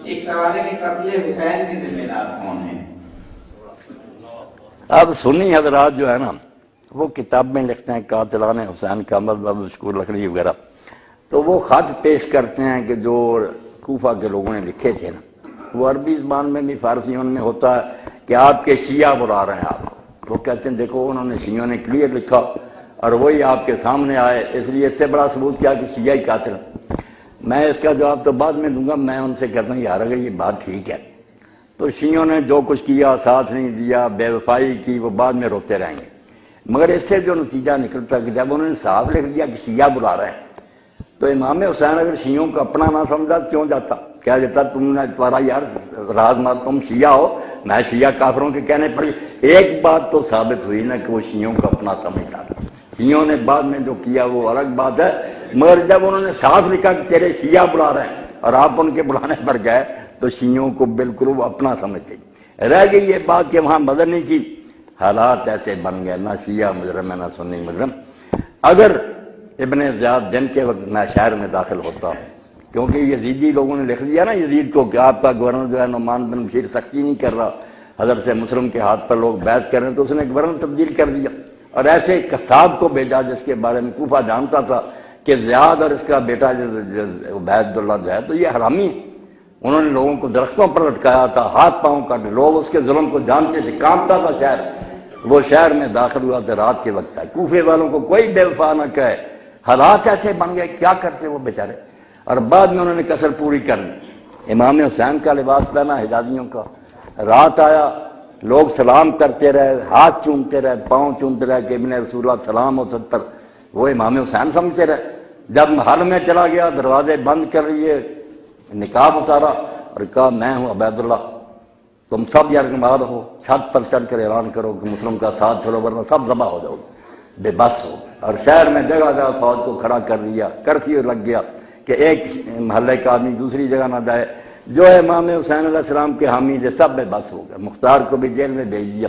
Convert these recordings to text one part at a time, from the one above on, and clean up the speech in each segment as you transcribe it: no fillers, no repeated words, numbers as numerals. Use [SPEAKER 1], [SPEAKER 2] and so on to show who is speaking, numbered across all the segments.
[SPEAKER 1] ایک سوال ہے کہ قتل حسین کے ذمہ دار کون ہیں؟
[SPEAKER 2] اب سنی حضرات جو ہے نا وہ کتاب میں لکھتے ہیں قاتلان حسین کامل بابو مشکور لکھنوی وغیرہ، تو وہ خط پیش کرتے ہیں کہ جو کوفہ کے لوگوں نے لکھے تھے نا، وہ عربی زبان میں بھی فارسیوں میں ہوتا ہے کہ آپ کے شیعہ بلا رہے ہیں آپ کو، وہ کہتے ہیں دیکھو انہوں نے شیعوں نے کلیئر لکھا اور وہی آپ کے سامنے آئے، اس لیے اس سے بڑا ثبوت کیا کہ شیعہ ہی قاتل ہیں۔ میں اس کا جواب تو بعد میں دوں گا، میں ان سے کہتا ہوں یار اگر یہ بات ٹھیک ہے تو شیعوں نے جو کچھ کیا، ساتھ نہیں دیا، بے وفائی کی، وہ بعد میں روتے رہیں گے، مگر اس سے جو نتیجہ نکلتا کہ جب انہوں نے صاف لکھ دیا کہ شیعہ بلا رہے ہیں، تو امام حسین اگر شیعوں کو اپنا نہ سمجھا کیوں جاتا، کیا جاتا تم نے تمہارا یار راز مات تم شیعہ ہو، میں شیعہ کافروں کے کہنے پڑی۔ ایک بات تو ثابت ہوئی نا کہ وہ شیعوں کو اپنا سمجھتا تھا، شیعوں نے بعد میں جو کیا وہ الگ بات ہے، مگر جب انہوں نے صاف لکھا کہ تیرے شیعہ بلا رہے ہیں اور آپ ان کے بلانے پر گئے تو شیعوں کو بالکل وہ اپنا سمجھتے۔ رہ گئی یہ بات کہ وہاں مدنی کی حالات ایسے بن گئے، نہ شیعہ مجرم ہے نہ سنی مجرم۔ اگر ابن زیاد دن کے وقت میں شہر میں داخل ہوتا ہوں، کیونکہ یزیدی لوگوں نے لکھ دیا نا یزید کو کہ آپ کا گورنر جو ہے نعمان بن بشیر سختی نہیں کر رہا، حضرت مسلم کے ہاتھ پر لوگ بیعت کر رہے ہیں، تو اس نے گورنر تبدیل کر دیا اور ایسے ایک قصاب کو بھیجا جس کے بارے میں کوفہ جانتا تھا کہ زیاد اور اس کا بیٹا عبید اللہ جو ہے تو یہ حرامی ہے۔ انہوں نے لوگوں کو درختوں پر لٹکایا تھا، ہاتھ پاؤں کاٹے، لوگ اس کے ظلم کو جانتے تھے، کانپتا تھا شہر۔ وہ شہر میں داخل ہوا تھا رات کے وقت ہے، کوفے والوں کو کوئی بے وفا نہ کہے، حالات ایسے بن گئے کیا کرتے وہ بیچارے، اور بعد میں انہوں نے کسر پوری کر لی۔ امام حسین کا لباس پہنا حجازیوں کا، رات آیا لوگ سلام کرتے رہے، ہاتھ چومتے رہے، پاؤں چومتے رہے کہ ابن رسول اللہ سلام ہو سب پر، وہ امام حسین سمجھتے رہے۔ جب محل میں چلا گیا دروازے بند کر لیے، نقاب اتارا اور کہا میں ہوں عبید اللہ، تم سب یرغمال ہو، چھت پر چڑھ کر اعلان کرو کہ مسلم کا ساتھ چھوڑو ورنہ سب ذبح ہو جاؤ گے۔ بے بس ہو، اور شہر میں جگہ جگہ فوج کو کھڑا کر دیا، کرفیو لگ گیا کہ ایک محلے کا آدمی دوسری جگہ نہ جائے۔ جو امام حسین علیہ السلام کے حامی تھے سب بے بس ہو گئے، مختار کو بھی جیل میں بھیج دیا،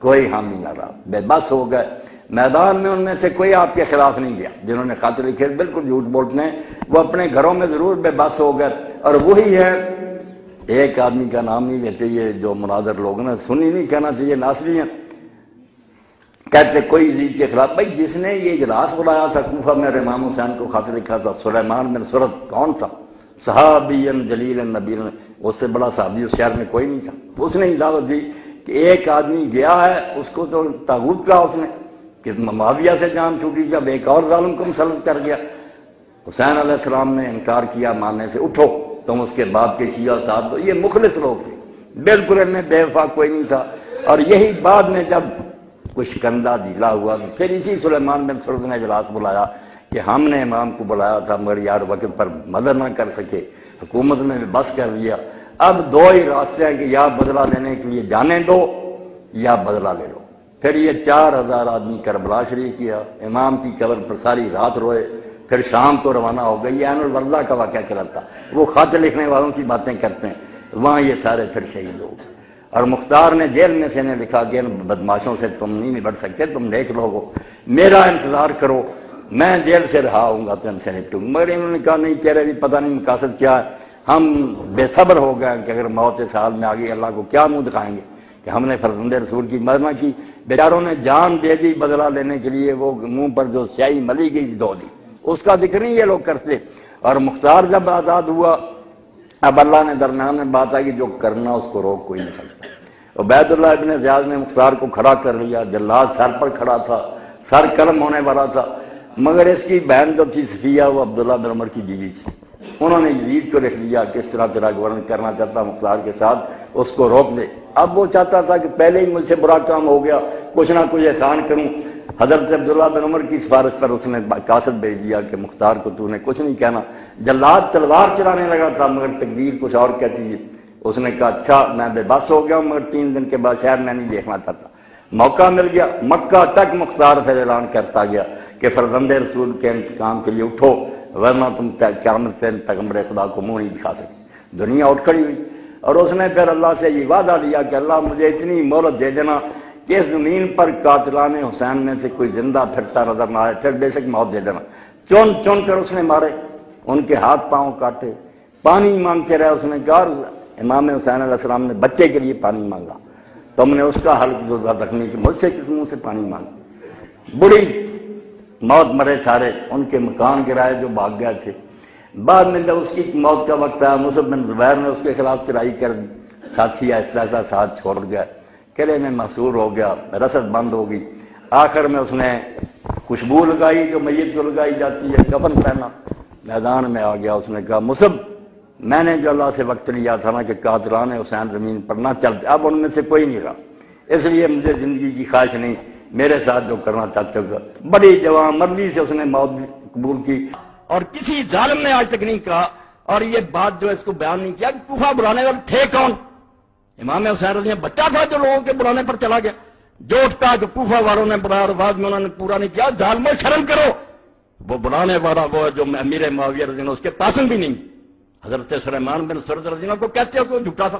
[SPEAKER 2] کوئی حامی نہ رہا، بے بس ہو گئے۔ میدان میں ان میں سے کوئی آپ کے خلاف نہیں گیا، جنہوں نے خط لکھے بالکل جھوٹ بولتے ہیں، وہ اپنے گھروں میں ضرور بے بس ہو گئے۔ اور وہی ہے، ایک آدمی کا نام نہیں لیتے، یہ جو مناظر لوگ نا، سنی نہیں کہنا چاہیے، ناصری ہیں، کہتے کوئی یزید کے خلاف۔ بھائی جس نے یہ اجلاس بلایا تھا کوفہ میں اور امام حسین کو خط لکھا تھا، سلیمان بن سرد کون تھا؟ صحابی جلیل نبی، اس سے بڑا صحابی اس شہر میں کوئی نہیں تھا۔ اس نے دعوت دی کہ ایک آدمی گیا ہے، اس کو تو طاغوت کہا اس نے کہ معاویہ سے جان چھوٹی، جب ایک اور ظالم کو مسلط کر گیا۔ حسین علیہ السلام نے انکار کیا ماننے سے، اٹھو تم اس کے باپ کے شیعہ صاحب دو۔ یہ مخلص لوگ تھے، بالکل ان میں بے وفا کوئی نہیں تھا۔ اور یہی بعد میں جب کچھ کندھا ڈھیلا ہوا تو پھر اسی سلیمان بن سرد نے اجلاس بلایا کہ ہم نے امام کو بلایا تھا مگر یار وقت پر مدد نہ کر سکے، حکومت نے بس کر لیا، اب دو ہی راستے ہیں کہ یا بدلہ لینے کے لیے جانے دو یا بدلہ لے لو۔ پھر یہ 4000 آدمی کربلا شریف کیا، امام کی قبر پر ساری رات روئے، پھر شام کو روانہ ہو گئی۔ یہ عین الوردہ کا واقعہ کراتا، وہ خط لکھنے والوں کی باتیں کرتے ہیں، وہاں یہ سارے پھر شہید ہو گئے۔ اور مختار نے جیل میں سے نے لکھا کہ ان بدماشوں سے تم نہیں نبٹ سکتے، تم نیک لوگ ہو، میرا انتظار کرو، میں جیل سے رہا ہوں گا تو ان سے نپٹوں گا۔ مگر انہوں نے کہا نہیں، تیرے بھی پتہ نہیں مقاصد کیا ہے، ہم بے صبر ہو گئے کہ اگر موت اس حال میں آ گئی اللہ کو کیا منہ دکھائیں گے کہ ہم نے فرزند رسول کی مدد نہ کی۔ بیچاروں نے جان دے دی بدلہ لینے کے لیے، وہ منہ پر جو سیاہی ملی گئی دھو دی، اس کا ذکر نہیں یہ لوگ کرتے۔ اور مختار جب آزاد ہوا، اب اللہ نے درمیان میں بات آئی کہ جو کرنا اس کو روک کوئی نہیں سکتا۔ عبید اللہ ابن زیاد نے مختار کو کھڑا کر لیا، جلاد سر پر کھڑا تھا، سر قلم ہونے والا تھا، مگر اس کی بہن جو تھی صفیہ وہ عبداللہ بن عمر کی بیوی تھی، انہوں نے یزید کو لکھ لیا کس طرح تیرا گورنر کرنا چاہتا مختار کے ساتھ، اس کو روک دے۔ اب وہ چاہتا تھا کہ پہلے ہی مجھ سے برا کام ہو گیا، کچھ نہ کچھ احسان کروں۔ حضرت عبداللہ بن عمر کی سفارش پر اس نے قاصد بھیج دیا کہ مختار کو تو نے کچھ نہیں کہنا۔ جلاد تلوار چلانے لگا تھا مگر تقدیر کچھ اور کہتی ہے۔ اس نے کہا اچھا میں بے بس ہو گیا ہوں، مگر 3 دن کے بعد شہر میں نہیں دیکھنا چاہتا۔ موقع مل گیا، مکہ تک مختار پھر اعلان کرتا گیا کہ فرزند رسول کے انتقام کے لیے اٹھو ورنہ تم قیامت پہ پیغمبر خدا کو منہ نہیں دکھا سکتے۔ دنیا اٹھ کھڑی ہوئی اور اس نے پھر اللہ سے یہ وعدہ لیا کہ اللہ مجھے اتنی مہلت دے دینا کہ اس زمین پر قاتلان حسین میں سے کوئی زندہ پھرتا نظر نہ آئے، پھر بے شک موت دے دینا۔ چن چن کر اس نے مارے، ان کے ہاتھ پاؤں کاٹے، پانی مانگتے رہے، اس نے کہا امام حسین علیہ السلام نے بچے کے لیے پانی مانگا تو ہم نے اس کا حل رکھنے کی مجھ سے کس منہ سے پانی مانگا، بڑی موت مرے سارے، ان کے مکان گرائے جو بھاگ گئے تھے۔ بعد میں جب اس کی موت کا وقت آیا مصعب بن زبیر نے اس کے خلاف چڑھائی کر دی، ساتھی آہستہ آہستہ ساتھ چھوڑ گیا، قلعے میں محصور ہو گیا، رسد بند ہو گئی۔ آخر میں اس نے خوشبو لگائی جو میت کو لگائی جاتی ہے، کفن پہنا، میدان میں آ گیا۔ اس نے کہا مصعب میں نے جو اللہ سے وقت لیا تھا نا کہ قاتلان حسین زمین پر نہ چل، اب ان میں سے کوئی نہیں رہا، اس لیے مجھے زندگی کی خواہش نہیں، میرے ساتھ جو کرنا چاہتے ہو۔ بڑی جوان مرضی سے اس نے موت قبول کی، اور کسی ظالم نے آج تک نہیں کہا، اور یہ بات جو اس کو بیان نہیں کیا کہ کوفہ بلانے والے تھے کون؟ امام حسین رضی اللہ بچہ تھا جو لوگوں کے بلانے پر چلا گیا، جو اٹھتا کہ کوفہ والوں نے بلایا اور بعد میں انہوں نے پورا نہیں کیا، ظالموں شرم کرو۔ وہ بلانے والا وہ جو امیر معاویہ رضی اللہ اس کے پاسن بھی نہیں، حضرت سلیمان بن سرد رضی اللہ کو کہتے ہو کہ وہ جھوٹا تھا۔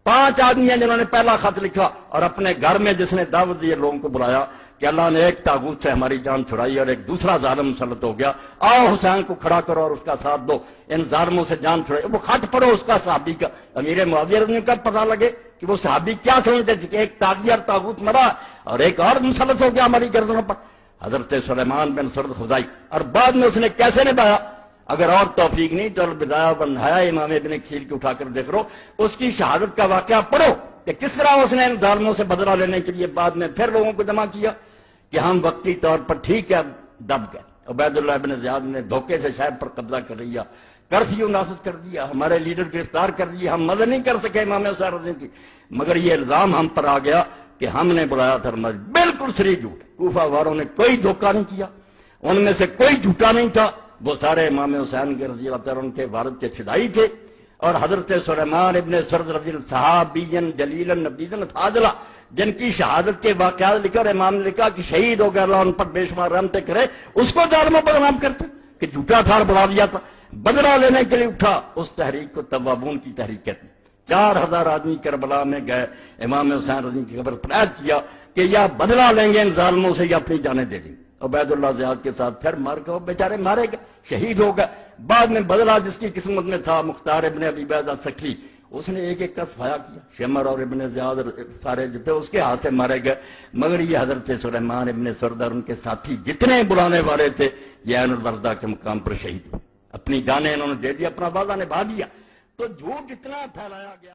[SPEAKER 2] 5 آدمی ہیں جنہوں نے پہلا خط لکھا اور اپنے گھر میں جس نے دعوت دی لوگوں کو بلایا کہ اللہ نے ایک طاغوت سے ہماری جان چھڑائی اور ایک دوسرا ظالم مسلط ہو گیا، آؤ حسین کو کھڑا کرو اور اس کا ساتھ دو، ان ظالموں سے جان چھڑائی۔ وہ خط پڑھو اس کا صحابی کا، امیر معاویہ رضی اللہ کا پتہ لگے کہ وہ صحابی کیا سمجھتے تھے کہ ایک طاغیت اور طاغوت مرا اور ایک اور مسلط ہو گیا ہماری گردنوں پر، حضرت سلیمان بن سرد خزائی۔ اور بعد میں اس نے کیسے نبھایا، اگر اور توفیق نہیں تو البدایہ والنہایہ امام ابن کثیر کی اٹھا کر دیکھ لو، اس کی شہادت کا واقعہ پڑھو کہ کس طرح اس نے ان ظالموں سے بدلہ لینے کے لیے بعد میں پھر لوگوں کو جمع کیا کہ ہم وقتی طور پر ٹھیک ہے دب گئے۔ عبید اللہ ابن زیاد نے دھوکے سے شہر پر قبضہ کر لیا، کرفیو نافذ کر دیا، ہمارے لیڈر گرفتار کر لیے، ہم مدد نہیں کر سکے امام حسین رضی کی، مگر یہ الزام ہم پر آ گیا کہ ہم نے بلایا تھا۔ بالکل صریح جھوٹ، کوفہ والوں نے کوئی دھوکہ نہیں کیا، ان میں سے کوئی جھوٹا نہیں تھا، وہ سارے امام حسین کے رضی اللہ تعالیٰ ان کے والد کے فدائی تھے۔ اور حضرت سلیمان ابن سرد رضی اللہ صحابین جلیلا نبیلا فاضلا، جن کی شہادت کے واقعات لکھا اور امام نے لکھا کہ شہید ہو گیا، اللہ ان پر بے شمار رحمتیں کرے، اس کو ظالموں بدنام کرتے کہ جھوٹا تھا اور بڑھا دیا تھا، بدلہ لینے کے لیے اٹھا۔ اس تحریک کو توابون کی تحریک کہتے ہیں۔ 4000 آدمی کربلا میں گئے، امام حسین رضی کی قبر پر عہد کیا کہ یا بدلہ لیں گے ان ظالموں سے یا اپنی جانیں دے دیں گے۔ عبید اللہ زیاد کے ساتھ پھر مار کے بیچارے مارے گئے، شہید ہو گئے۔ بعد میں بدلہ جس کی قسمت میں تھا، مختار ابن ابی بیضہ سکلی، اس نے ایک ایک کا صفایا کیا، شمر اور ابن زیاد سارے جتنے اس کے ہاتھ سے مارے گئے، مگر یہ حضرت سلیمان ابن سرد اور ان کے ساتھی جتنے بلانے والے تھے یہ عین البردہ کے مقام پر شہید ہوئے، اپنی جانیں انہوں نے دے دی، اپنا وعدہ نبھا دیا۔ تو جھوٹ اتنا پھیلایا گیا۔